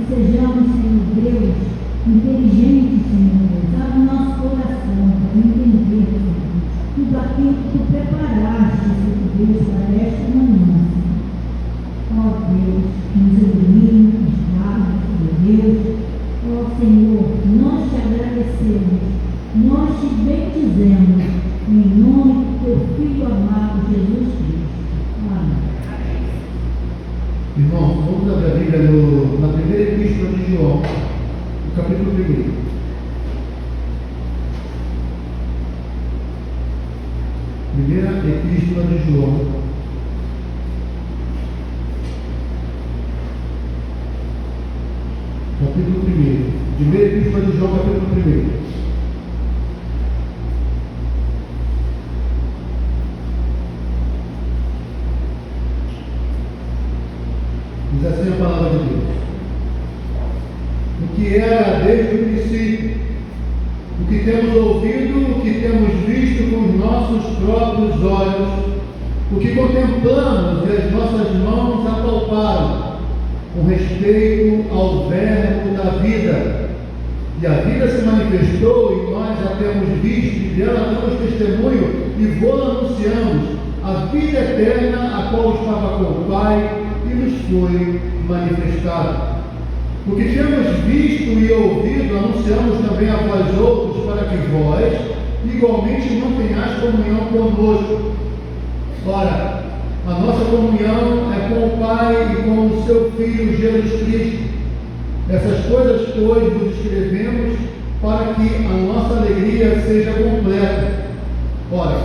sejamos, Senhor Deus, inteligentes, Senhor Deus. Abre o nosso coração para entender, Senhor, tudo aquilo que tu preparaste, Senhor Deus, para esta manhã, Senhor. Ó Deus, nos ilumina, nos guarda, Senhor Deus. Ó Senhor, nós te agradecemos, nós te bendizemos, em nome do teu Filho amado, Jesus Cristo. Amém. Irmãos, vamos abrir a Bíblia na primeira epístola de João, no capítulo 1. Primeira epístola de João, capítulo 1. Primeira epístola de João, capítulo 1. Diz assim a palavra de Deus: o que era desde o princípio, o que temos ouvido, o que temos visto com os nossos próprios olhos, o que contemplamos e as nossas mãos apalparam, com respeito ao verbo da vida. E a vida se manifestou e nós a temos visto, e dela damos testemunho e vou anunciamos a vida eterna, a qual estava com o Pai e nos foi manifestada. O que temos visto e ouvido, anunciamos também a vós outros, para que vós igualmente mantenhais comunhão conosco. Ora, a nossa comunhão é com o Pai e com o seu Filho Jesus Cristo. Essas coisas, pois, vos escrevemos para que a nossa alegria seja completa. Ora,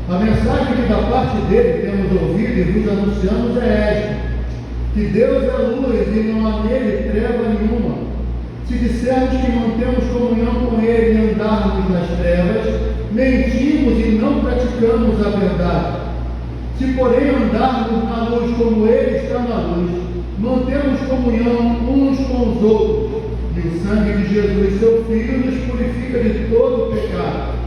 a mensagem que da parte dele temos ouvido e vos anunciamos é esta: que Deus é luz e não há nele treva nenhuma. Se dissermos que mantemos comunhão com ele e andarmos nas trevas, mentimos e não praticamos a verdade. Se porém andarmos na luz como ele está na luz, mantemos comunhão uns com os outros, e o sangue de Jesus, seu Filho, nos purifica de todo pecado.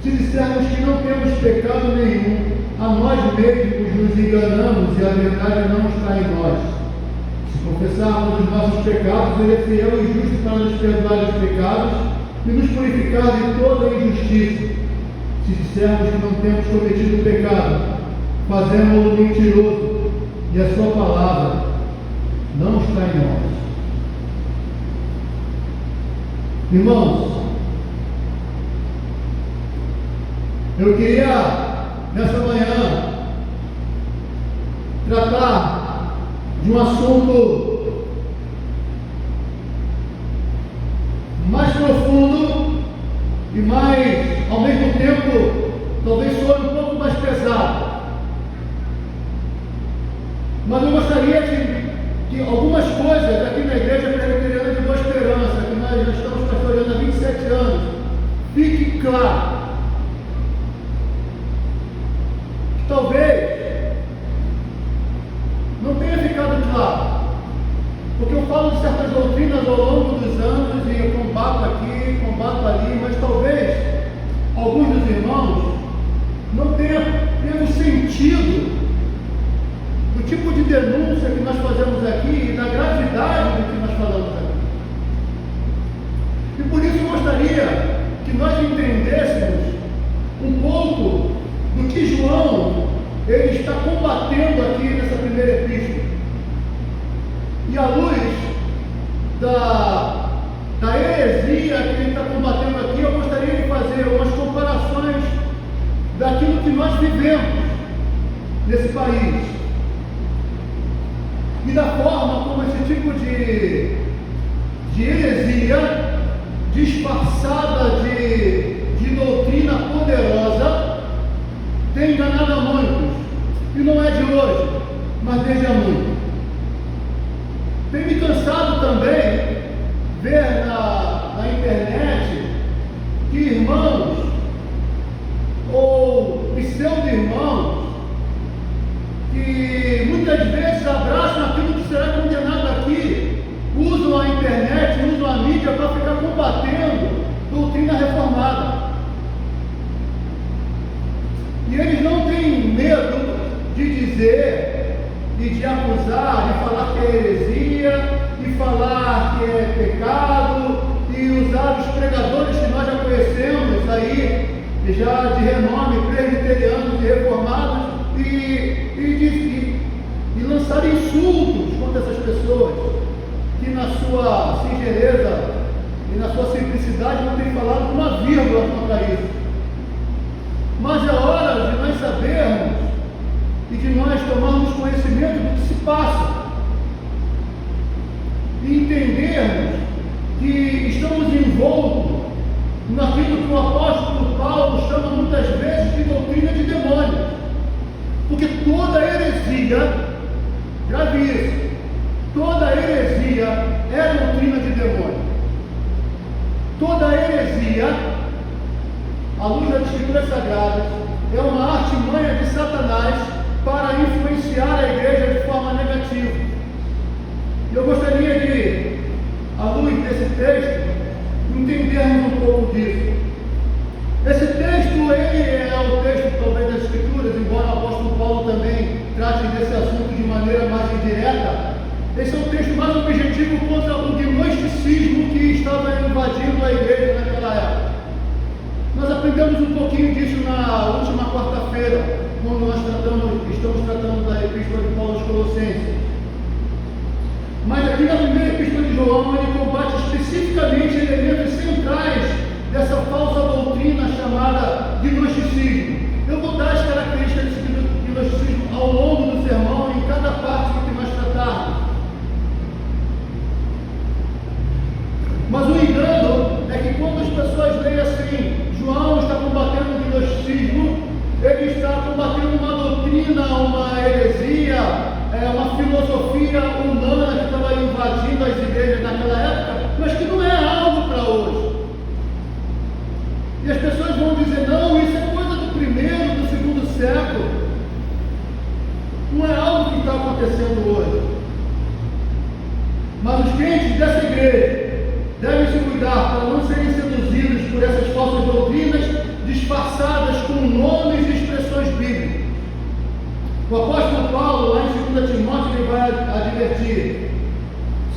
Se dissermos que não temos pecado nenhum, a nós mesmos nos enganamos e a verdade não está em nós. Se confessarmos os nossos pecados, ele é fiel e justo para nos perdoar os pecados e nos purificar de toda injustiça. Se dissermos que não temos cometido pecado, fazemos-o mentiroso e a sua palavra não está em nós. Irmãos, eu queria nessa manhã tratar de um assunto mais profundo e mais, ao mesmo tempo, talvez soe um pouco mais pesado. Mas eu gostaria que algumas coisas aqui na Igreja Presbiteriana de Boa Esperança, que nós já estamos pastoreando há 27 anos, fique claro. Que talvez não tenha ficado claro, porque eu falo de certas doutrinas ao longo dos anos e eu combato aqui, combato ali, mas talvez alguns dos irmãos não tenham sentido do tipo de denúncia que nós fazemos aqui e da gravidade do que nós falamos aqui. E por isso eu gostaria que nós entendêssemos um pouco do que João ele está combatendo aqui nessa primeira epístola. E à luz da heresia que ele está combatendo aqui, eu gostaria de fazer umas comparações daquilo que nós vivemos nesse país e da forma como esse tipo de heresia disfarçada de doutrina poderosa tem enganado a muitos, e não é de hoje, mas desde há muito. Tem me cansado também ver na internet que irmãos ou pseudo-irmãos que muitas vezes abraçam aquilo que será condenado aqui, usam a internet, usam a mídia para ficar combatendo doutrina reformada. E eles não têm medo de dizer e de acusar, de falar que é heresia, de falar que é pecado, e usar os pregadores que nós já conhecemos aí, já de renome, presbiterianos e reformados, e lançar insultos contra essas pessoas, que na sua singeleza e na sua simplicidade não tem falado uma vírgula contra isso. Mas é hora de nós sabermos e de nós tomarmos conhecimento do que se passa e entendermos que estamos envoltos naquilo que o apóstolo Paulo chama muitas vezes de doutrina de demônios, porque toda heresia, grave isso, toda heresia é doutrina de demônio. Toda heresia, à luz das Escrituras Sagradas, é uma artimanha de Satanás para influenciar a igreja de forma negativa. Eu gostaria de, à luz desse texto, entendermos um pouco disso. Esse texto, ele é o texto talvez das Escrituras, embora o apóstolo Paulo também trate desse assunto de maneira mais indireta. Esse é o texto mais objetivo contra o gnosticismo que estava invadindo a igreja naquela época. Nós aprendemos um pouquinho disso na última quarta-feira, quando nós estamos tratando da Epístola de Paulo aos Colossenses. Mas aqui na primeira Epístola de João, ele combate especificamente elementos centrais dessa falsa doutrina chamada gnosticismo. Eu vou dar as características desse gnosticismo ao longo do sermão, em cada parte que nós tratarmos. Mas o engano é que quando as pessoas leem assim, João está combatendo o gnosticismo, ele está combatendo uma doutrina, uma heresia, uma filosofia humana que estava invadindo as igrejas naquela época, mas que não é algo para hoje. E as pessoas vão dizer, não, isso é coisa do primeiro, do segundo século. Não é algo que está acontecendo hoje. Mas os crentes dessa igreja devem se cuidar para não serem seduzidos por essas falsas doutrinas disfarçadas com nomes e expressões bíblicas. O apóstolo Paulo, lá em 2 Timóteo, ele vai advertir: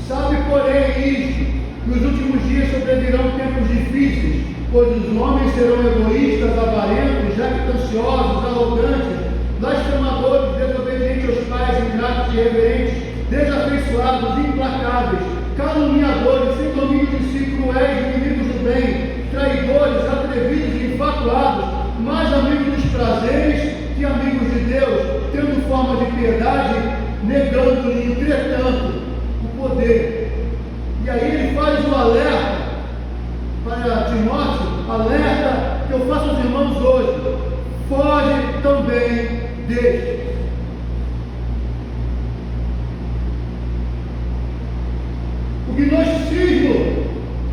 sabe, porém, isto, que nos últimos dias sobrevirão tempos difíceis, pois os homens serão egoístas, avarentos, jactanciosos, arrogantes, blasfemadores, desobedientes aos pais, ingratos e irreverentes, desafeiçoados, implacáveis, caluniadores, sem domínio de si, cruéis, inimigos do bem, traidores, atrevidos e infatuados, mais amigos dos prazeres que amigos de Deus, tendo forma de piedade, negando-lhe, entretanto, o poder. E aí ele faz o alerta para Timóteo, alerta que eu faço aos irmãos hoje: foge também destes. O gnosticismo,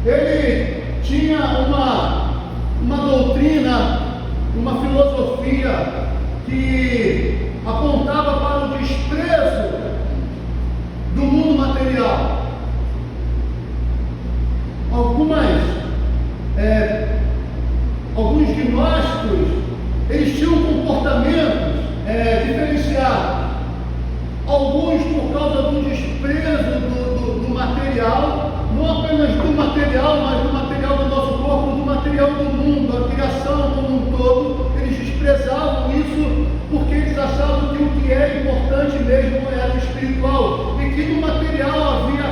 ele tinha uma doutrina, uma filosofia que apontava para o desprezo do mundo material. Alguns gnósticos, eles tinham comportamentos diferenciados. Alguns por causa do desprezo do material, não apenas do material, mas do material do nosso corpo, do material do mundo, a criação como um todo. Eles desprezavam isso porque eles achavam que o que era importante mesmo era o espiritual, e que no material havia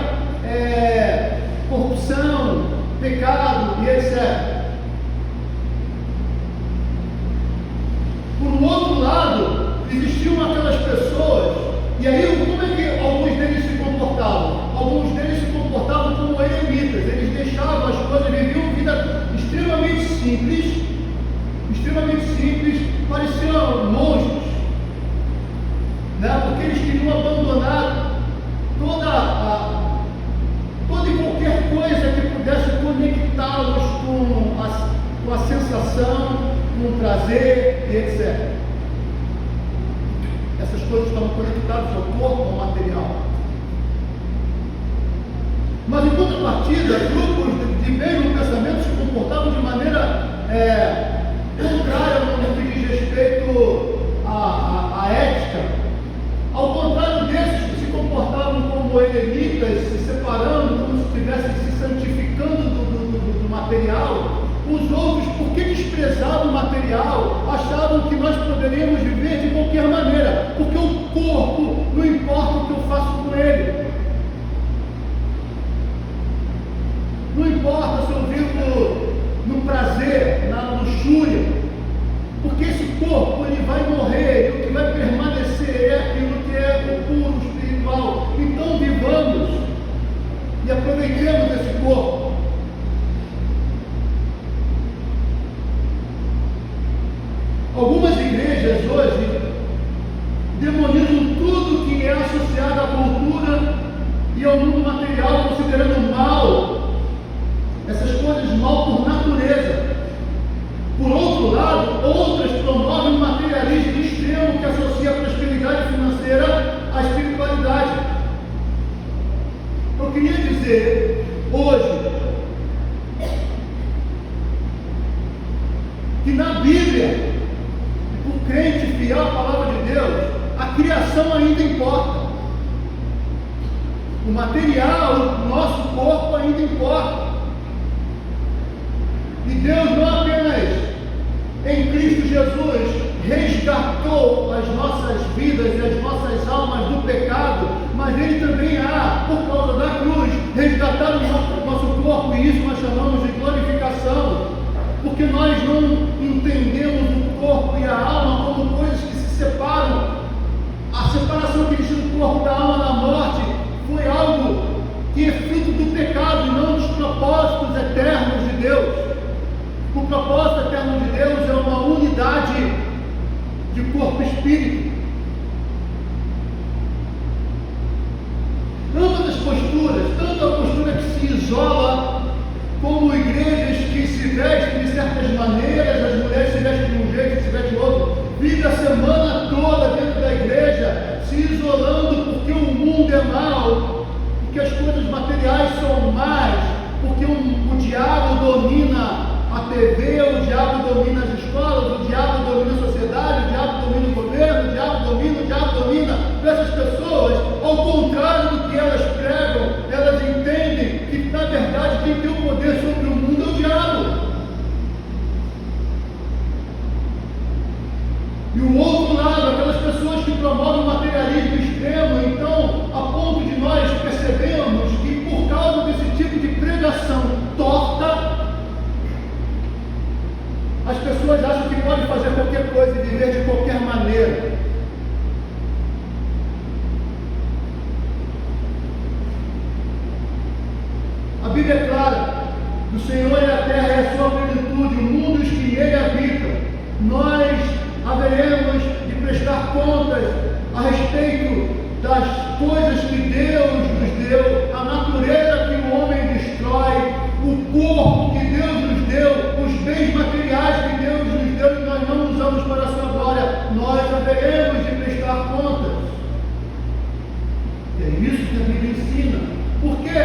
corrupção, pecado e etc. Por outro lado, existiam aquelas pessoas, e aí como é que alguns deles se comportavam? Alguns deles se comportavam como eremitas. Eles deixavam as coisas, viviam uma vida extremamente simples, pareciam monstros, né? Porque eles queriam abandonar toda e qualquer coisa que pudesse conectá-los com a sensação, com o prazer e etc. Essas coisas estavam conectadas ao corpo, ao material. Mas em contrapartida, grupos de mesmo pensamento se comportavam de maneira contrária no que diz respeito à ética. Ao contrário deles, como helenitas, se separando, como se estivessem se santificando do material. Os outros, porque desprezavam o material, achavam que nós poderíamos viver de qualquer maneira, porque o corpo não importa o que eu faço com ele. Não importa se eu vivo no prazer, na luxúria, porque esse corpo ele vai morrer, e o que vai permanecer é aquilo que é o puro espiritual. Então vivamos e aproveitemos esse corpo. Algumas igrejas hoje demonizam tudo que é associado à cultura e ao mundo material, considerando mal essas coisas mal por natureza. Por outro lado, outras promovem um materialismo extremo que associa a prosperidade financeira à espiritualidade. Eu queria dizer hoje que na Bíblia, o crente fiel à palavra de Deus, a criação ainda importa. O material, o nosso corpo ainda importa. E Deus não apenas em Cristo Jesus resgatou as nossas vidas e as nossas almas do pecado, mas Ele também por causa da cruz, resgatar o nosso corpo, e isso nós chamamos de glorificação, porque nós não entendemos o corpo e a alma como coisas que se separam. A separação que existe do corpo da alma na morte foi algo que é fruto do pecado e não dos propósitos eternos de Deus. O propósito eterno de Deus é uma unidade de corpo e espírito. Ambas as posturas, tanto a postura que se isola, como igrejas que se vestem de certas maneiras, as mulheres se vestem de um jeito, se vestem de outro, vive a semana toda dentro da igreja, se isolando porque o mundo é mau, porque as coisas materiais são más, porque o diabo domina a TV, o diabo domina as escolas, o diabo domina a sociedade, o diabo domina o governo, o diabo domina essas pessoas. Ao contrário do que elas pregam, elas entendem que na verdade quem tem o poder sobre o mundo é o diabo. E o outro lado, aquelas pessoas que promovem o materialismo extremo, então, a ponto de nós percebermos que por causa desse tipo de pregação torta, as pessoas acham que podem fazer qualquer coisa e viver de qualquer maneira. A Bíblia é clara: do Senhor é a terra e a sua plenitude, o mundo e os que nele habitam. Nós haveremos de prestar contas a respeito das coisas que Deus nos deu, a natureza que o homem destrói, o corpo que Deus nos deu, os bens materiais que Deus nos deu e nós não usamos para a sua glória. Nós haveremos de prestar contas. É isso que a Bíblia ensina. Por quê?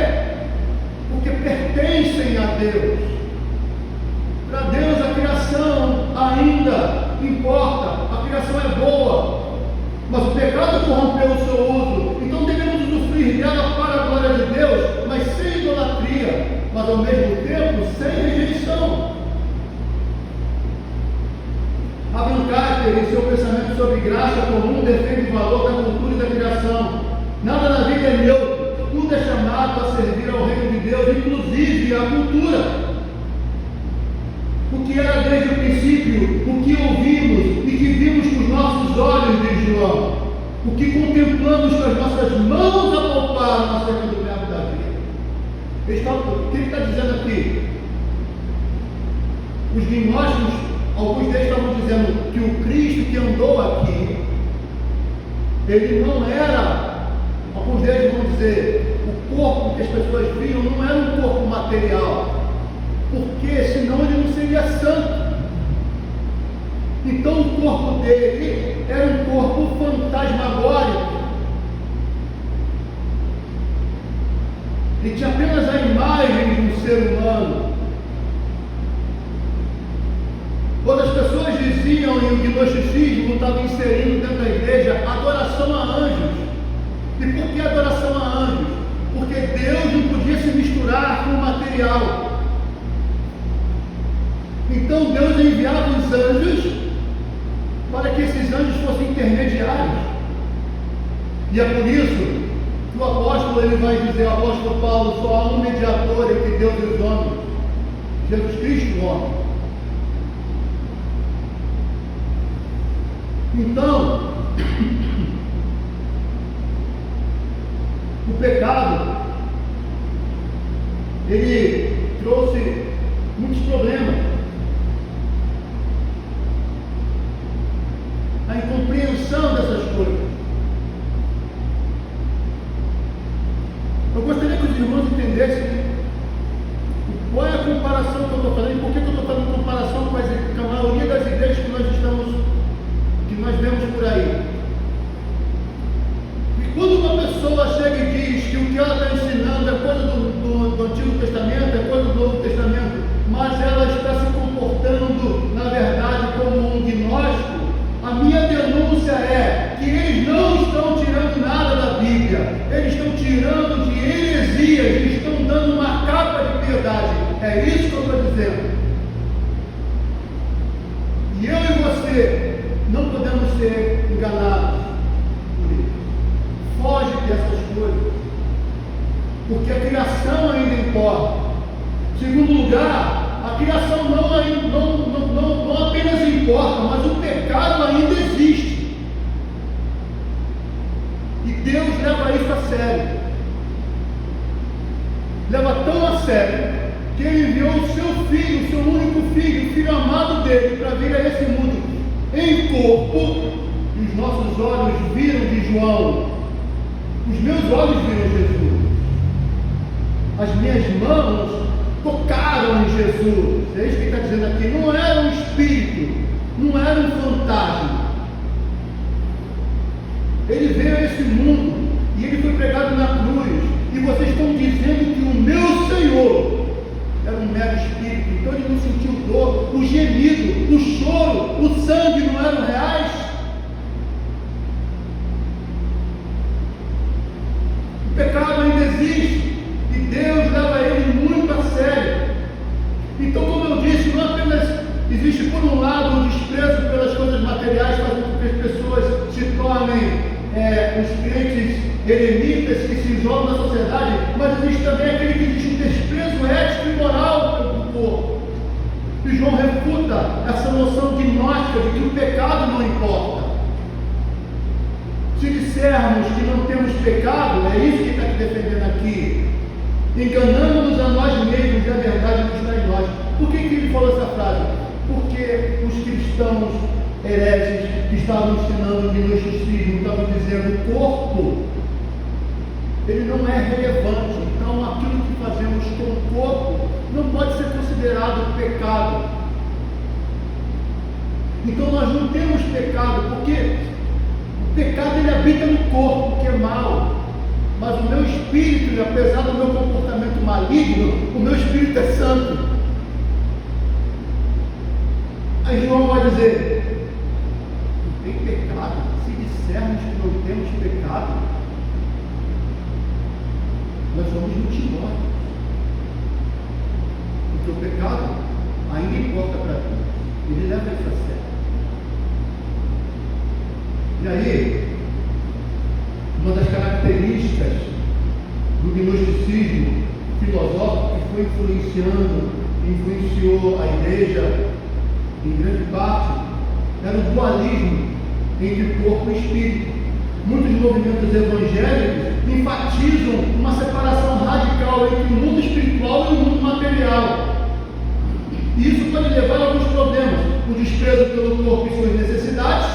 Porque pertencem a Deus. Para Deus a criação ainda importa, a criação é boa, mas o pecado corrompeu o seu uso. Então devemos usufruir dela para a glória de Deus, mas sem idolatria, mas ao mesmo tempo sem rejeição. Abraham Kuyper, em seu pensamento sobre graça comum, defende o valor da cultura e da criação. Nada na vida é neutro, tudo é chamado a servir ao reino de Deus, inclusive a cultura. O que era desde o princípio, o que ouvimos e que vimos com os nossos olhos, diz João, o que contemplamos com as nossas mãos apalparam acerca do verbo da vida. O que ele está dizendo aqui? Os gnósticos, alguns deles estavam dizendo que o Cristo que andou aqui, ele não era, alguns deles vão dizer, o corpo que as pessoas viam não era um corpo material, porque senão ele não seria santo. Então o corpo dele era um corpo fantasmagórico. Ele tinha apenas a imagem de um ser humano. Outras pessoas diziam, e o gnosticismo estava inserindo dentro da igreja, adoração a anjos. E por que adoração a anjos? se misturar com o material. Então Deus enviava os anjos para que esses anjos fossem intermediários. E é por isso que o apóstolo, ele vai dizer, o apóstolo Paulo, só há um mediador entre Deus e os homens, Jesus Cristo, o homem. Então, o pecado, ele trouxe muitos problemas. A incompreensão dessas coisas. Eu gostaria que os irmãos entendessem qual é a comparação que eu estou fazendo, por que eu estou fazendo comparação com a maioria das igrejas que nós vemos por aí. E quando uma pessoa chega e diz que o que ela está ensinando é coisa do Antigo Testamento, é coisa do Novo Testamento, mas ela está se comportando, na verdade, como um gnóstico, a minha denúncia é que eles não estão tirando nada da Bíblia, eles estão tirando de heresias, eles estão dando uma capa de piedade. É isso que eu estou dizendo. E eu e você não podemos ser enganados por isso. Foge dessas coisas, porque a criação ainda importa. Segundo lugar, a criação não apenas importa, mas o pecado ainda existe. E Deus leva isso a sério. Leva tão a sério que Ele enviou o seu filho, o seu único filho, o filho amado dele, para vir a esse mundo em corpo. E os nossos olhos viram de João. Os meus olhos viram Jesus. As minhas mãos tocaram em Jesus. É isso que ele está dizendo aqui. Não era um espírito, não era um fantasma. Ele veio a esse mundo e ele foi pregado na cruz. E vocês estão dizendo que o meu Senhor era um mero espírito. Então ele não sentiu dor, o gemido, o choro, o sangue não eram reais. O pecado ainda existe. E Deus leva ele muito a sério. Então, como eu disse, não apenas existe por um lado o desprezo pelas coisas materiais, fazendo com que as pessoas se tornem os crentes eremitas que se isolam da sociedade, mas existe também aquele que existe um desprezo ético e moral do corpo. E João refuta essa noção gnóstica de que o pecado não importa. Se dissermos que não temos pecado, é isso que ele está defendendo aqui, enganando-nos a nós mesmos e a verdade não está em nós. Por que ele falou essa frase? Porque os cristãos hereges que estavam ensinando o gnosticismo estavam dizendo o corpo, ele não é relevante. Então aquilo que fazemos com o corpo não pode ser considerado pecado. Então nós não temos pecado, porque o pecado ele habita no corpo, que é mau. Mas o meu espírito, apesar do meu comportamento maligno, o meu espírito é santo. Aí João vai dizer: não tem pecado. Se dissermos que não temos pecado, nós somos mentirosos. Porque o pecado ainda importa para Deus. Ele leva isso a sério. E aí, uma das características do gnosticismo filosófico que foi influenciou a igreja em grande parte, era o dualismo entre corpo e espírito. Muitos movimentos evangélicos enfatizam uma separação radical entre o mundo espiritual e o mundo material. E isso pode levar a alguns problemas: o desprezo pelo corpo e suas necessidades,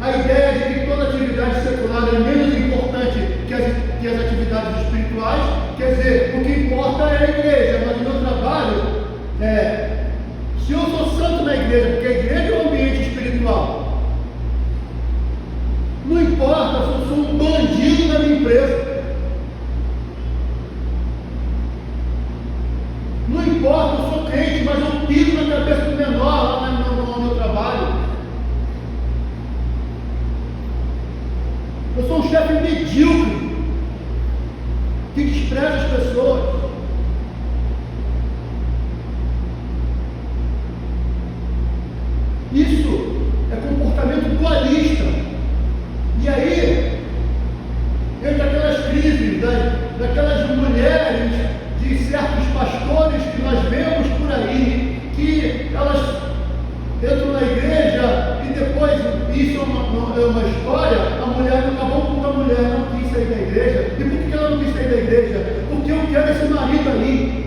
a ideia de que toda atividade secular é menos importante que as atividades espirituais. Quer dizer, o que importa é a igreja, mas o meu trabalho se eu sou santo na igreja, porque a igreja é um ambiente espiritual, não importa se eu sou um bandido na minha empresa, não importa, eu sou crente, mas eu piso na cabeça do menor lá no meu trabalho. Eu sou um chefe medíocre, que despreza as pessoas. Isso é comportamento dualista. E aí, entre aquelas crises daquelas mulheres, de certos pastores que nós vemos por aí, que elas entram na igreja e depois, isso é uma história, a mulher acabou porque a mulher não quis sair da igreja. E por que ela não quis sair da igreja? Porque eu quero esse marido ali.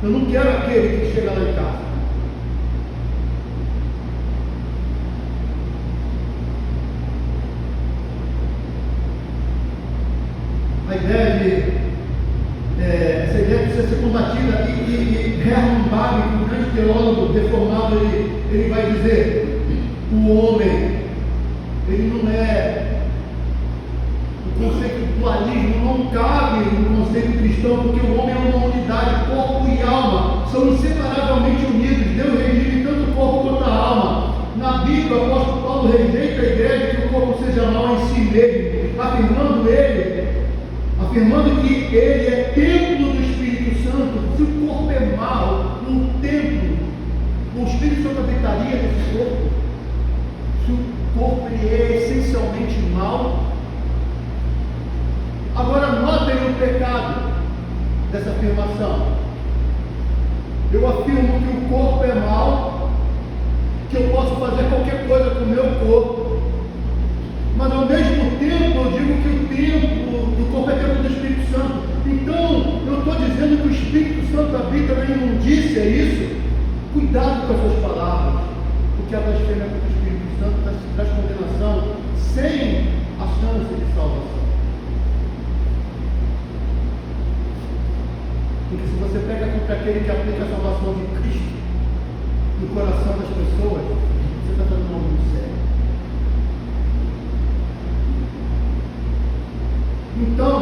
Eu não quero aquele que chega lá em casa. A ideia essa ideia precisa ser combatida e Hermann Bavinck, um grande teólogo reformado, ele vai dizer: o homem, ele não é, o conceito do dualismo não cabe no conceito cristão, porque o homem é uma unidade, corpo e alma, são inseparavelmente unidos. Deus redime tanto o corpo quanto a alma. Na Bíblia, o apóstolo Paulo rejeita a ideia de que o corpo seja mau em si mesmo, afirmando que ele é templo do Espírito Santo. Se o corpo é mau, no templo, o Espírito Santo habitaria nesse corpo. Se o corpo ele é essencialmente mau. Agora notem o pecado dessa afirmação. Eu afirmo que o corpo é mau, que eu posso fazer qualquer coisa com o meu corpo, mas ao mesmo tempo eu digo que o templo do corpo é templo do Espírito Santo. Então eu estou dizendo que o Espírito Santo habita na imundícia, é isso? Cuidado com as suas palavras, porque a blasfêmia contra o Espírito Santo traz condenação sem a chance de salvação. Porque se você pega contra aquele que aplica a salvação de Cristo no coração das pessoas, você está fazendo algo muito sério. Então,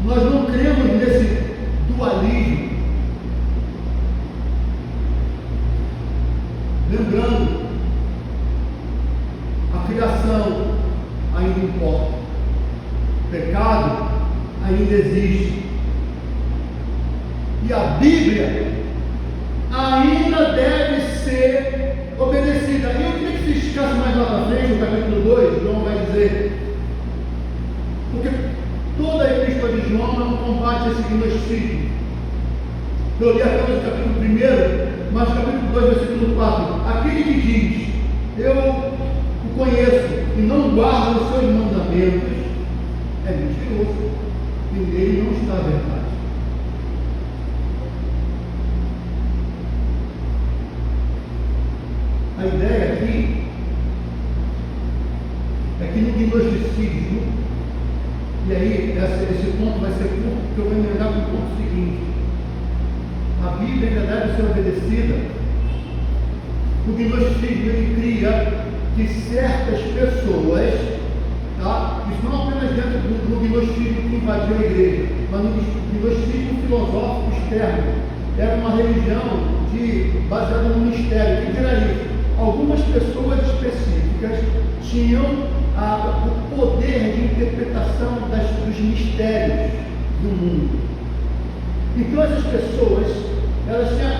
nós não cremos nesse dualismo. Lembrando, a criação ainda importa, o pecado ainda existe, e a Bíblia ainda deve ser obedecida. E eu queria que vocês ficassem mais lá para frente, no capítulo 2, João vai dizer. Porque toda a epístola de João não combate esse gnosticismo. Eu li apenas o capítulo 1, mas o capítulo 2, versículo 4. Aquele que diz, eu o conheço, e não guarda os seus mandamentos, é mentiroso, e nele não está a verdade. A ideia aqui é que no gnosticismo, e aí esse ponto vai ser curto, porque eu vou emendar com o ponto seguinte: a Bíblia ainda deve ser obedecida. O gnosticismo ele cria que certas pessoas, tá? Isso não apenas dentro do gnosticismo que invadiu a igreja, mas no gnosticismo filosófico externo, era uma religião baseada no mistério. O que era isso? Algumas pessoas específicas tinham o poder de interpretação dos mistérios do mundo. Então essas pessoas, elas tinham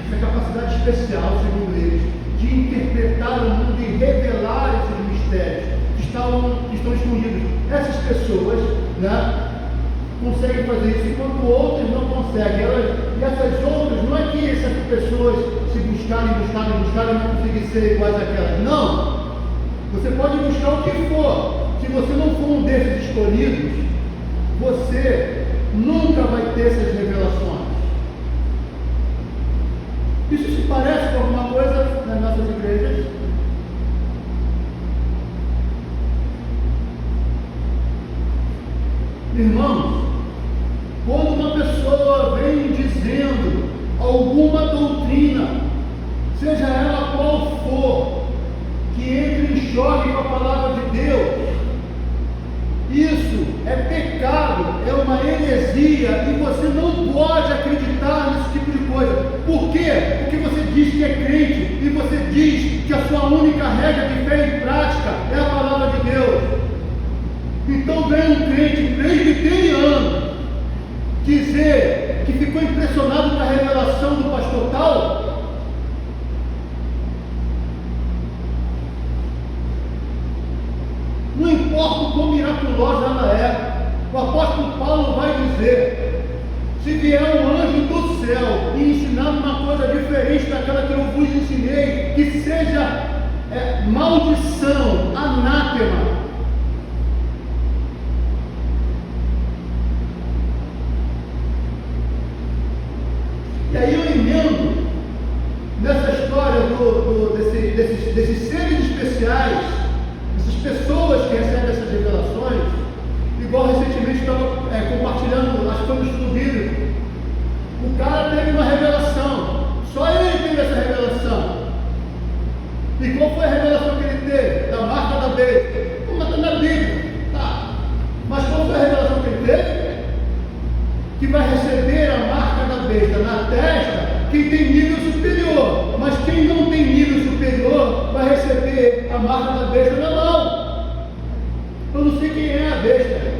essa capacidade especial, segundo eles, de interpretar o mundo e revelar esses mistérios que estão escondidos. Essas pessoas, né, conseguem fazer isso, enquanto outras não conseguem. E essas outras, não é que essas pessoas, se buscarem, não conseguem ser iguais àquelas. Não! Você pode buscar o que for. Se você não for um desses escolhidos, você nunca vai ter essas revelações. Isso se parece com alguma coisa nas nossas igrejas? Irmãos, quando uma pessoa vem dizendo alguma doutrina, seja ela qual for, que entre em choque com a palavra de Deus, isso é pecado, é uma heresia, e você não pode acreditar nesse tipo de coisa. Por quê? Porque você diz que é crente, e você diz que a sua única regra de fé e prática é a palavra de Deus. Então vem um crente presbiteriano dizer que ficou impressionado com a revelação do pastor tal. Não importa o quão miraculosa ela é, o apóstolo Paulo vai dizer: se vier um anjo do céu e ensinar uma coisa diferente daquela que eu vos ensinei, que seja maldição, anátema. E aí eu emendo nessa história desses seres especiais, essas pessoas que recebem essas revelações, igual recentemente estava compartilhando, acho que foi no estudo bíblico. O cara teve uma revelação, só ele teve essa revelação. E qual foi a revelação que ele teve? Da marca da besta. Como está na Bíblia? Tá. Mas qual foi a revelação que ele teve? Que vai receber a marca da besta na testa quem tem nível superior. Mas quem não tem nível superior vai receber a marca da besta na mão. Eu não sei quem é a besta.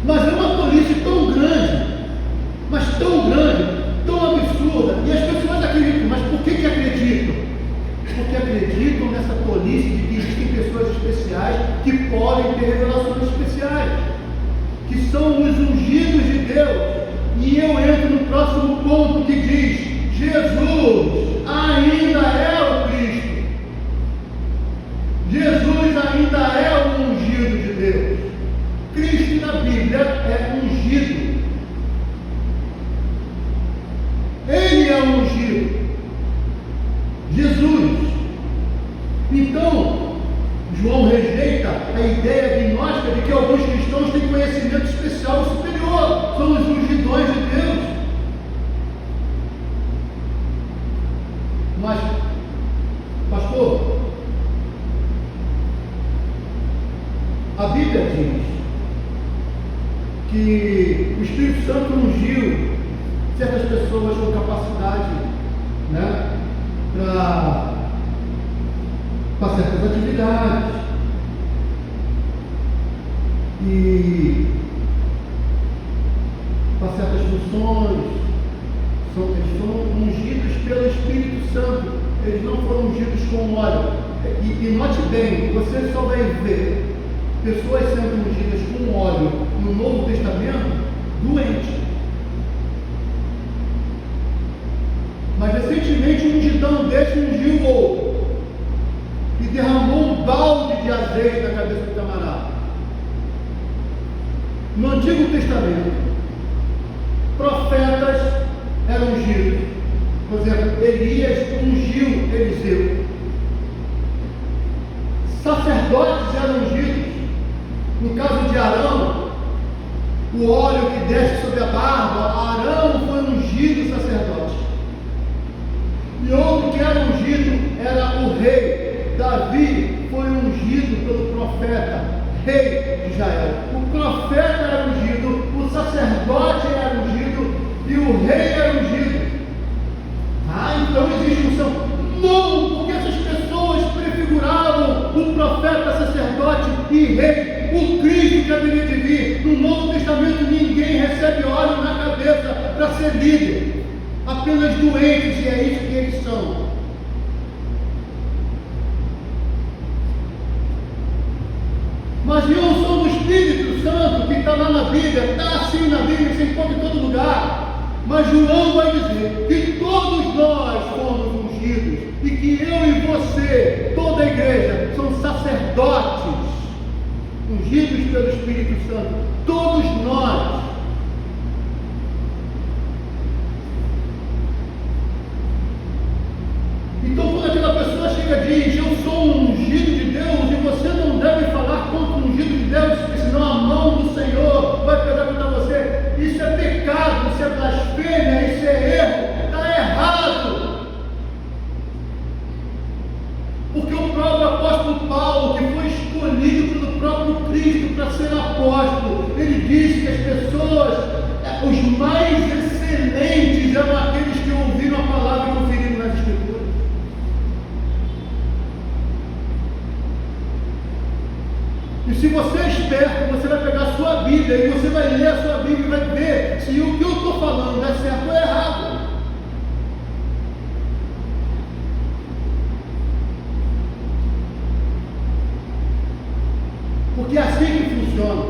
Mas é uma tolice tão grande, mas tão grande, tão absurda, e as pessoas acreditam. Mas por que acreditam? Porque acreditam nessa tolice de que existem pessoas especiais que podem ter revelações especiais, que são os ungidos de Deus. E eu entro no próximo ponto que diz: Jesus ainda é o Cristo, Jesus ainda é o ungido de Deus. Cristo na Bíblia é ungido. Ele é ungido. Jesus. Então, João rejeita a ideia gnóstica de que alguns cristãos têm conhecimento especial e superior. São os ungidões de Deus. Mas, pastor, a Bíblia diz que o Espírito Santo ungiu certas pessoas com capacidade, né, para certas atividades, e para certas funções. Eles foram ungidos pelo Espírito Santo, eles não foram ungidos com óleo. E note bem, você só vai ver pessoas sendo ungidas com óleo no Novo Testamento doentes. Mas recentemente um ungidão desse ungiu o outro e derramou um balde de azeite na cabeça do camarada. No Antigo Testamento, profetas eram ungidos. Por exemplo, Elias ungiu Eliseu. Sacerdotes eram ungidos. No caso de Arão, o óleo que desce sobre a barba, Arão foi ungido sacerdote. E outro que era ungido era o rei. Davi foi ungido pelo profeta, rei de Israel. O profeta era ungido, o sacerdote era ungido e o rei era ungido. Então existe unção. Não, porque essas pessoas prefiguravam o profeta, sacerdote e rei, o Cristo que haveria de vir. No Novo Testamento ninguém recebe óleo na cabeça para ser líder, apenas doentes, e é isso que eles são. Mas eu sou do Espírito Santo que está lá na Bíblia, está assim na Bíblia, se encontra em todo lugar. Mas João vai dizer que todos nós fomos ungidos, e que eu e você, toda a igreja, são sacerdotes ungidos pelo Espírito Santo. Todos nós. Então quando aquela pessoa chega e diz: eu sou um ungido de Deus, e você não deve falar contra o ungido de Deus, porque senão a mão do Senhor vai pesar contra você. Isso é pecado, isso é blasfêmia, isso é erro, está errado. Porque o próprio apóstolo Paulo, que foi escolhido pelo próprio Cristo para ser apóstolo, ele disse que as pessoas, os mais excelentes eram aqueles que ouviram a palavra e conferiram nas Escrituras. se você é esperto, você vai pegar a sua Bíblia e você vai ler a sua Bíblia e vai ver se o que eu estou falando é certo ou errado. Porque é assim que funciona.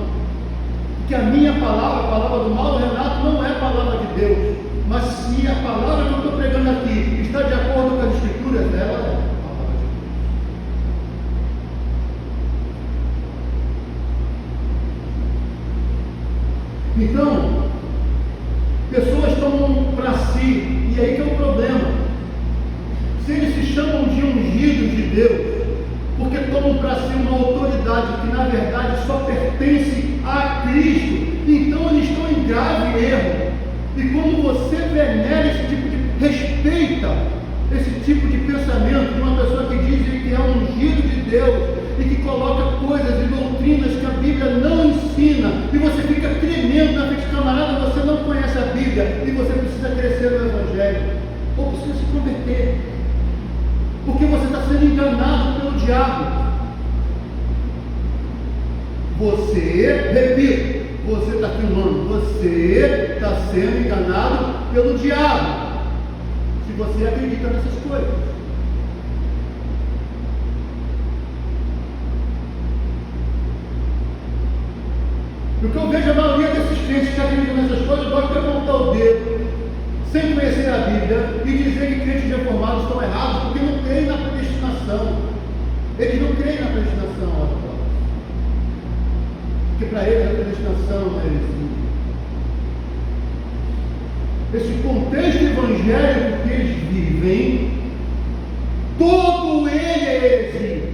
Porque a minha palavra, a palavra do Mauro Renato, não é a palavra de Deus. Mas se a palavra que eu estou pregando aqui está de acordo com as Escrituras, ela é a palavra de Deus. Então, pessoas tomam para si, e aí que é o problema. Se eles se chamam de ungidos de Deus, porque tomam para si uma autoridade que na verdade só pertence a Cristo, então eles estão em grave erro. E quando você venera esse tipo de, respeita esse tipo de pensamento de uma pessoa que diz que é um ungido de Deus e que coloca coisas e doutrinas que a Bíblia não ensina, e você fica tremendo na frente de camarada, você não conhece a Bíblia e você precisa crescer no Evangelho, ou precisa se converter, porque você está sendo enganado pelo diabo. Você, repito, você está filmando, você está sendo enganado pelo diabo, se você acredita nessas coisas. O que eu vejo a maioria desses crentes que acreditam nessas coisas gosta de apontar o dedo, sem conhecer a Bíblia, e dizer que crentes reformados estão errados, porque não creem na predestinação. Eles não creem na predestinação, ó. Porque para eles a predestinação não é heresia. Esse contexto evangélico que eles vivem, todo ele é heresia.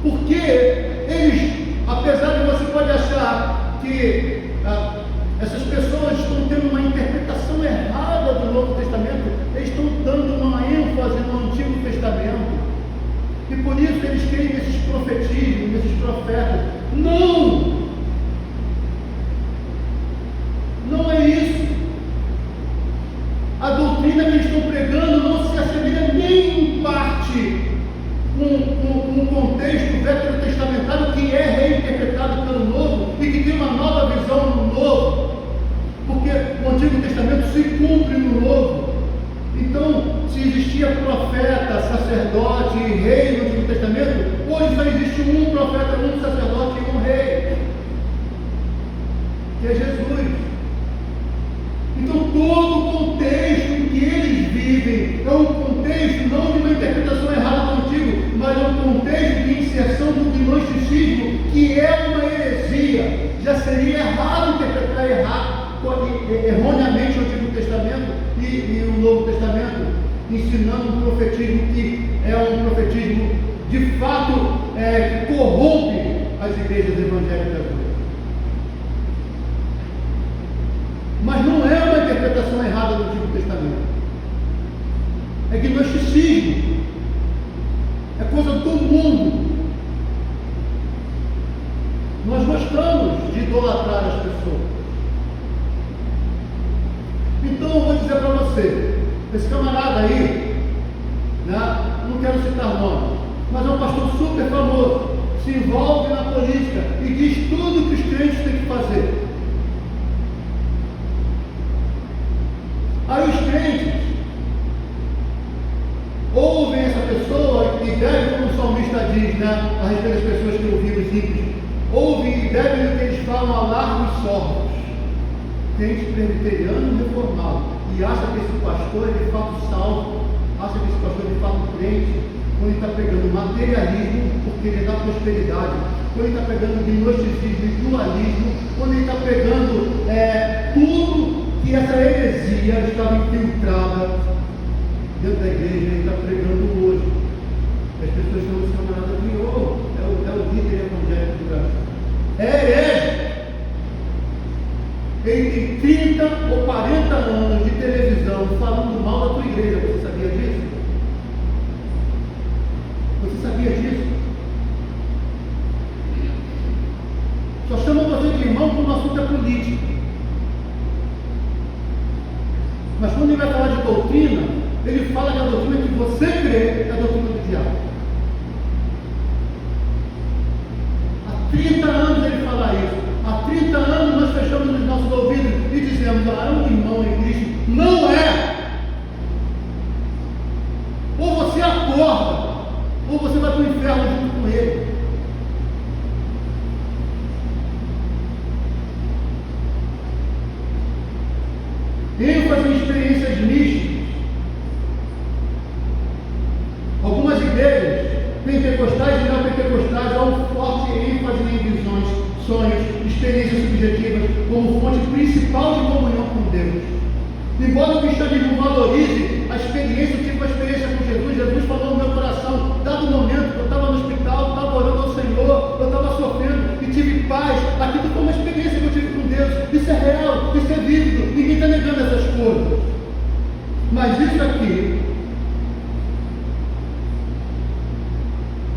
Porque eles, apesar de você pode achar que essas pessoas estão tendo uma interpretação errada do Novo Testamento, eles estão dando uma ênfase no Antigo Testamento. E por isso eles creem nesses profetismos, nesses profetas. Não! Não é isso. A doutrina que eles estão pregando não se assemelha nem em parte com o contexto veterotestamentário que é reinterpretado pelo Novo e que tem uma nova visão no Novo. Porque o Antigo Testamento se cumpre no Novo. Então, se existia profeta, sacerdote e rei no Antigo Testamento, hoje só existe um profeta, um sacerdote e um rei, que é Jesus. Então, todo o contexto em que eles vivem é um contexto não de uma interpretação errada do Antigo, mas é um contexto de inserção do gnosticismo, que é uma heresia. Já seria errado interpretar erroneamente o Antigo Testamento e o Novo Testamento, ensinando um profetismo que é um profetismo de fato que corrompe as igrejas evangélicas hoje. Mas não é uma interpretação errada do Antigo Testamento, é gnosticismo, é coisa do mundo. Nós gostamos de idolatrar as pessoas. Então eu vou dizer para você, esse camarada aí, né, não quero citar nome, mas é um pastor super famoso, se envolve na política e diz tudo o que os crentes têm que fazer. Aí os crentes ouvem essa pessoa e devem, como o salmista diz, né, a respeito das pessoas que ouviram os ímpios, ouvem e devem o que eles falam a largos sordos. Crente presbiteriano reformado, e acha que esse pastor é de fato salvo, acha que esse pastor é de fato crente, quando ele está pegando materialismo, porque ele dá prosperidade, quando ele está pegando gnosticismo e dualismo, quando ele está pegando tudo que essa heresia estava infiltrada dentro da igreja, ele está pregando hoje. As pessoas estão dizendo, camarada, virou, é o líder evangélico do Brasil. É herege. Ele tem 30 ou 40 anos de televisão falando mal da tua igreja. Você sabia disso? Você sabia disso? Só chamam você de irmão quando o assunto é político. Mas quando ele vai falar de doutrina, ele fala que a doutrina que você crê é a doutrina do diabo. experiências subjetivas, como fonte principal de comunhão com Deus. Embora o cristianismo valorize a experiência, eu tive uma experiência com Jesus. Jesus falou no meu coração, dado momento, eu estava no hospital, estava orando ao Senhor, eu estava sofrendo e tive paz. Aquilo foi uma experiência que eu tive com Deus. Isso é real, isso é vívido, ninguém está negando essas coisas. Mas isso aqui,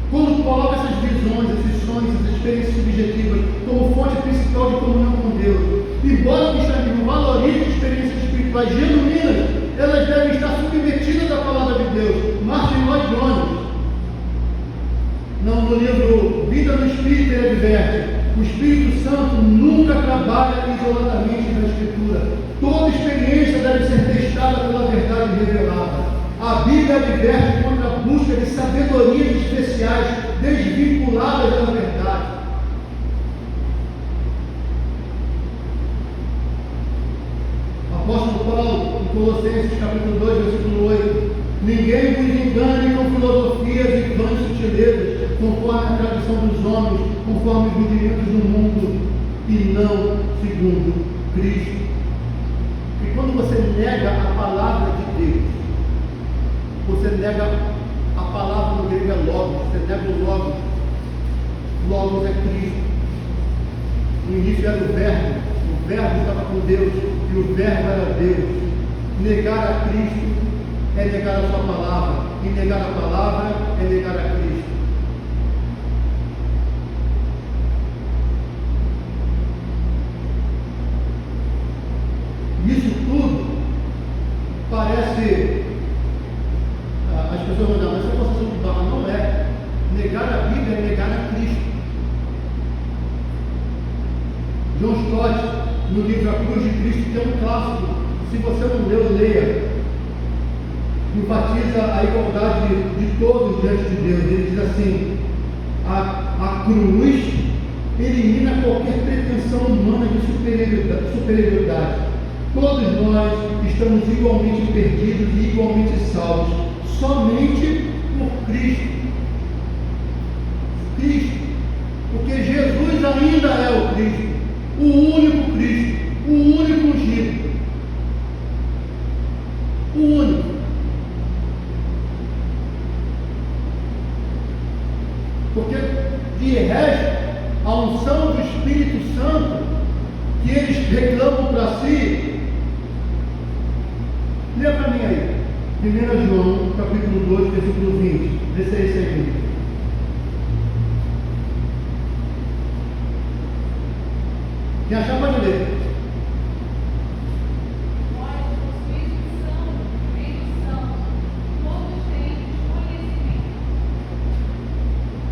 quando coloca essas visões, esses sonhos, essas experiências subjetivas como fonte principal de comunhão com Deus, embora o cristianismo valorize experiências espirituais genuínas, elas devem estar submetidas à palavra de Deus. Martin Lloyd Jones, no livro Vida no Espírito, ele adverte: o Espírito Santo nunca trabalha isoladamente na Escritura. Toda experiência deve ser testada pela verdade revelada. A Bíblia adverte contra a busca de sabedorias especiais desvinculadas da verdade. O apóstolo Paulo, em Colossenses capítulo 2, versículo 8: ninguém vos engane com filosofias e vãs sutilezas, conforme a tradição dos homens, conforme os rudimentos do mundo, e não segundo Cristo. E quando você nega a palavra de Deus, você nega a palavra no grego é logos, você nega o logos. Logos é Cristo. No início era o verbo estava com Deus e o verbo era Deus. Negar a Cristo é negar a sua palavra, e negar a palavra é negar a Cristo. Isso tudo parece, as pessoas vão dizer, mas isso é forçação de barra. Não é. Negar a Bíblia é negar a Cristo. John Stott, no livro A Cruz de Cristo, que é um clássico, se você não leu, leia. Enfatiza a igualdade de todos diante de Deus. Ele diz assim: a cruz elimina qualquer pretensão humana de superioridade. Todos nós estamos igualmente perdidos e igualmente salvos, somente por Cristo. Cristo, porque Jesus ainda é o Cristo, o único Cristo, o único ungido, o único. Porque de resto, a unção do Espírito Santo que eles reclamam para si, lê para mim aí, 1 João, capítulo 2, versículo 20, 16 e 20. Quem achar pode ler.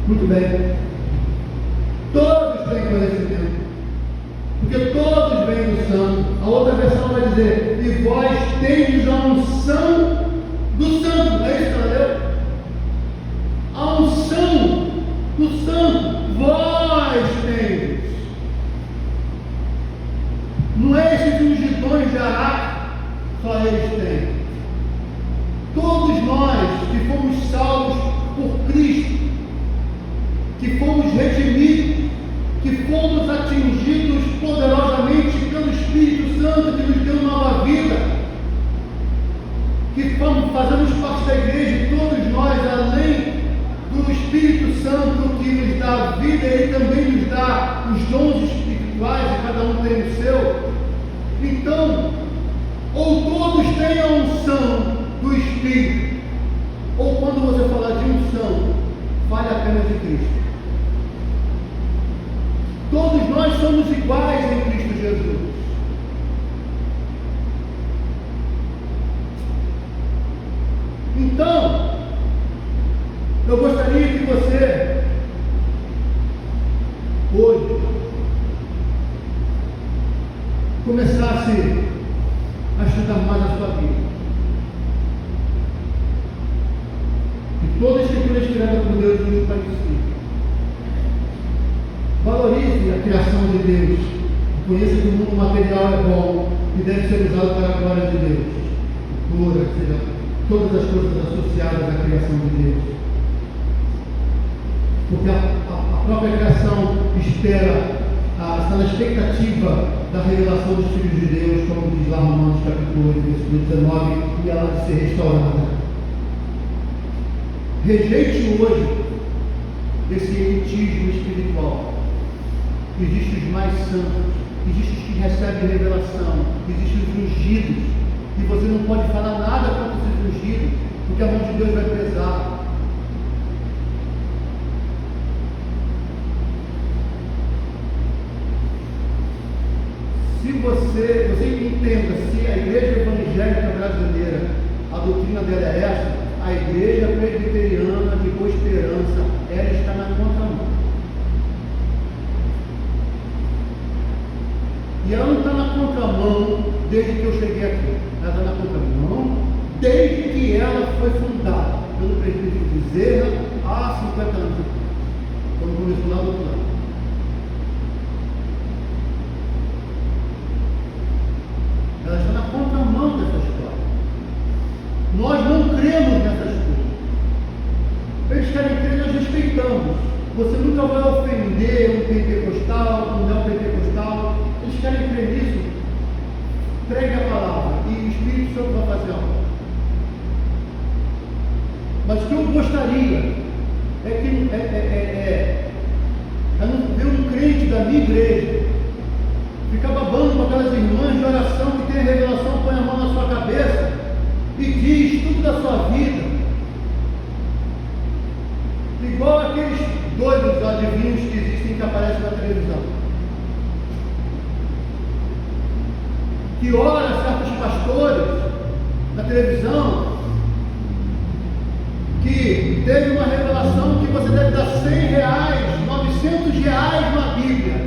Muito bem. Todos têm conhecimento. Porque todos vêm do Santo. A outra versão vai dizer: e vós tendes a unção do Santo. Não é isso que ela leu? A unção do Santo. Vós tendes. Não é esses ungidões de Araque, só eles têm. Todos nós que fomos salvos por Cristo, que fomos redimidos, que fomos atingidos poderosamente pelo Espírito Santo que nos deu nova vida, que fazemos parte da igreja, e todos nós, além do Espírito Santo que nos dá vida, ele também nos dá os dons espirituais, e cada um tem o seu. Então, ou todos têm a unção do Espírito, ou quando você falar de unção, fale apenas de Cristo. Todos nós somos iguais em Cristo Jesus. Então, eu gostaria que você, hoje, começasse a estudar mais a sua Bíblia. E toda a Escritura escrita por Deus nos participa. Valorize a criação de Deus. Conheça que o mundo material é bom e deve ser usado para a glória de Deus. Cultura, seja, todas as coisas associadas à criação de Deus. Porque a própria criação espera está na expectativa da revelação dos filhos de Deus, como diz lá Romanos capítulo 8, versículo 19, e ela de ser restaurada. Rejeite hoje esse elitismo espiritual. Existem os mais santos, existem os que recebem revelação, existem os ungidos, e você não pode falar nada contra esses ungidos, porque a mão de Deus vai pesar. Se você entenda, se a igreja evangélica brasileira, a doutrina dela é essa, a igreja presbiteriana de Boa Esperança, ela está na contramão. E ela não está na contramão desde que eu cheguei aqui. Ela está na contramão desde que ela foi fundada pelo presbítero Bezerra há 50 anos atrás, quando começou lá do outro lado. Ela está na contramão dessa história. Nós não cremos nessas coisas. Eles querem crer, nós respeitamos. Você nunca vai ofender um pentecostal, um neopentecostal. Eles querem crer nisso. Pregue a palavra e o Espírito Santo vai fazer algo. Mas o que eu gostaria é que não ver um crente da minha igreja ficar babando com aquelas irmãs de oração que tem a revelação, põe a mão na sua cabeça e diz tudo da sua vida, igual aqueles doidos adivinhos que existem que aparecem na televisão, que ora certos pastores na televisão que teve uma revelação que você deve dar R$100, R$900 numa Bíblia,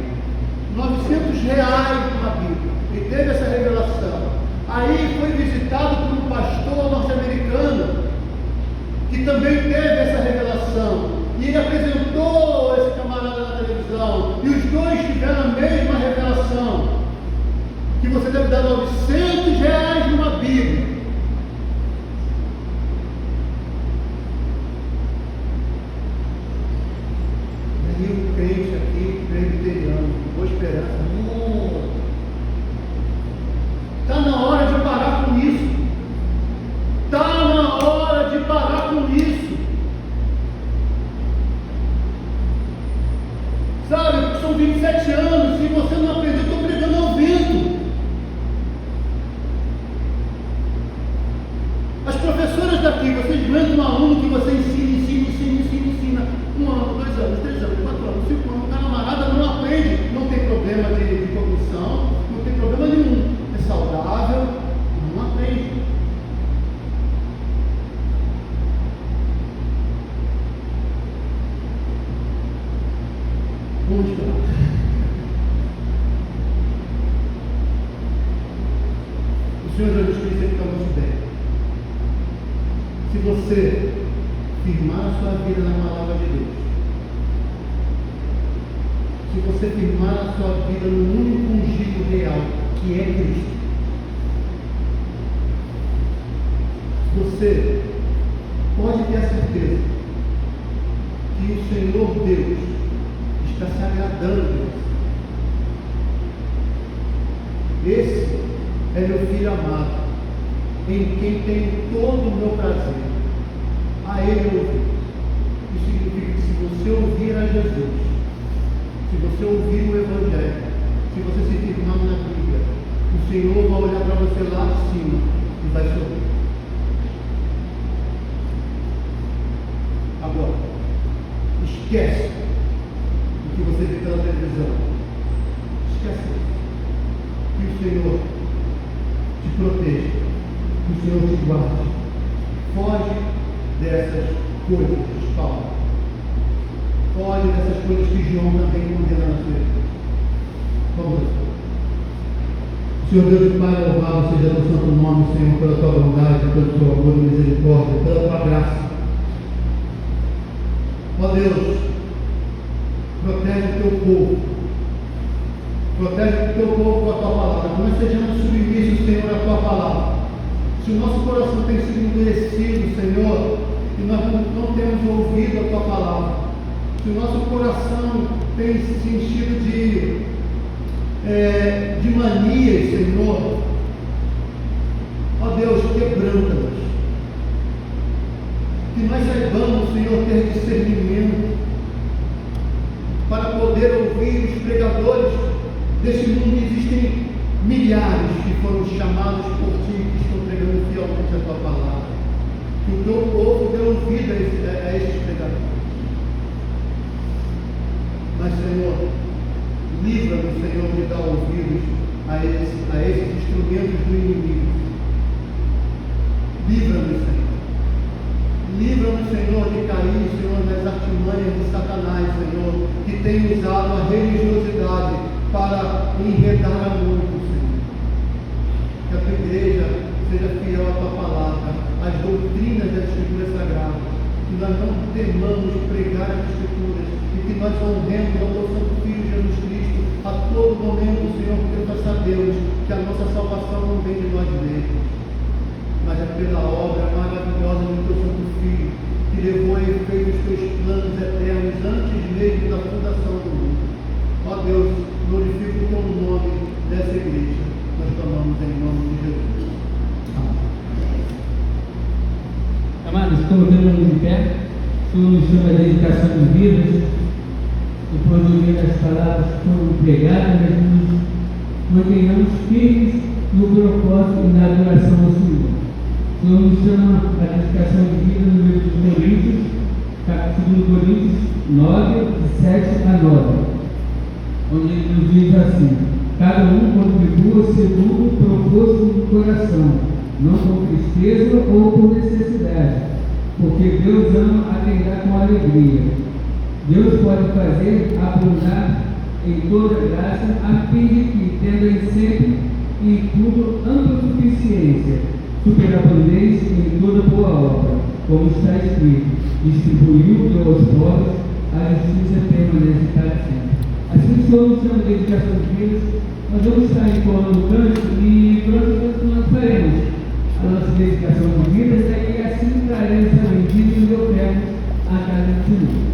R$900 numa Bíblia, e teve essa revelação. Aí foi visitado por um pastor norte-americano que também teve essa revelação, e ele apresentou esse camarada na televisão, e os dois tiveram a mesma revelação, que você deve dar R$900 numa Bíblia. E um crente aqui, presbiteriano, Boa Esperança, está na hora de parar com isso. Está na hora de parar com isso. Sabe, são 27 anos, se você não aprendeu, eu estou pregando ao vento. As professoras daqui, vocês aguentam um aluno que você ensina. 1 ano, 2 anos, 3 anos, 4 anos, 5 anos, o camarada não aprende, não tem problema de cognição, não tem problema nenhum, é saudável, não aprende. Vamos esperar. O Senhor Jesus Cristo sempre está muito bem. Se você firmar a sua vida na palavra de Deus, se você firmar a sua vida no único ungido real, que é Cristo, você pode ter a certeza que o Senhor Deus está se agradando de você. Esse é meu filho amado, em quem tenho todo o meu prazer. A Ele ouvir. Isso significa que se você ouvir a Jesus, se você ouvir o Evangelho, se você se firmar na Bíblia, o Senhor vai olhar para você lá de cima e vai sorrir. Agora, esquece o que você vê pela televisão. Esquece isso. Que o Senhor te proteja, que o Senhor te guarde. Foge dessas coisas, Paulo. Foge dessas coisas que João também condena na sua vida. Vamos lá. Senhor Deus e Pai, louvado seja o santo nome, Senhor, pela tua bondade, pelo teu amor e misericórdia, pela tua graça. Ó Deus, protege o teu povo. Protege o teu povo com a tua palavra. Que nós sejamos submissos, Senhor, à tua palavra. Se o nosso coração tem sido endurecido, Senhor, e nós não temos ouvido a tua palavra, se o nosso coração tem se enchido de dias, Senhor, ó Deus, quebranta-nos. Que nós saibamos, Senhor, ter discernimento para poder ouvir os pregadores desse mundo. Existem milhares que foram chamados por Ti, que estão pregando fielmente a Tua palavra. Que o Teu povo dê ouvido a esses pregadores. Mas, Senhor, livra-nos, Senhor, de dar ouvidos a esses instrumentos do inimigo. Livra-nos, Senhor. Livra-nos, Senhor, de cair, Senhor, nas artimanhas de Satanás, Senhor, que tem usado a religiosidade para enredar a mundo, Senhor. Que a Tua igreja seja fiel à Tua palavra, às doutrinas das Escrituras Sagradas. Que nós não temamos pregar as Escrituras e que nós honremos ao Teu Santo Filho Jesus Cristo a todo momento, Senhor, porque nós sabemos que a nossa salvação não vem de nós mesmos, mas é pela obra maravilhosa do Teu Santo Filho, que levou a efeito os Teus planos eternos antes mesmo da fundação do mundo. Ó Deus, glorifica o Teu nome dessa igreja. Nós clamamos em nome de Jesus. Amados, colocando de pé, o Senhor nos chama a dedicação de vidas. Depois de ouvir as palavras que foram pregadas, nós nos mantenhamos firmes no propósito e na adoração ao Senhor. O Senhor nos chama a dedicação de vida no livro de Coríntios, capítulo Coríntios 9, de 7 a 9, onde ele nos diz assim: cada um contribua segundo o propósito do coração, não com tristeza ou por necessidade, porque Deus ama a quem dá com alegria. Deus pode fazer abundar em toda graça, a fim de que, tendo em sempre e em tudo ampla suficiência, superabundância em toda boa obra, como está escrito: distribuiu aos pobres, a justiça permanece para sempre. Assim que o Senhor nos chama de dedicação de vidas, nós vamos estar em coro do canto e pronto, nós faremos a nossa dedicação de vidas, e assim traremos também dízimos e ofertas à casa do Senhor.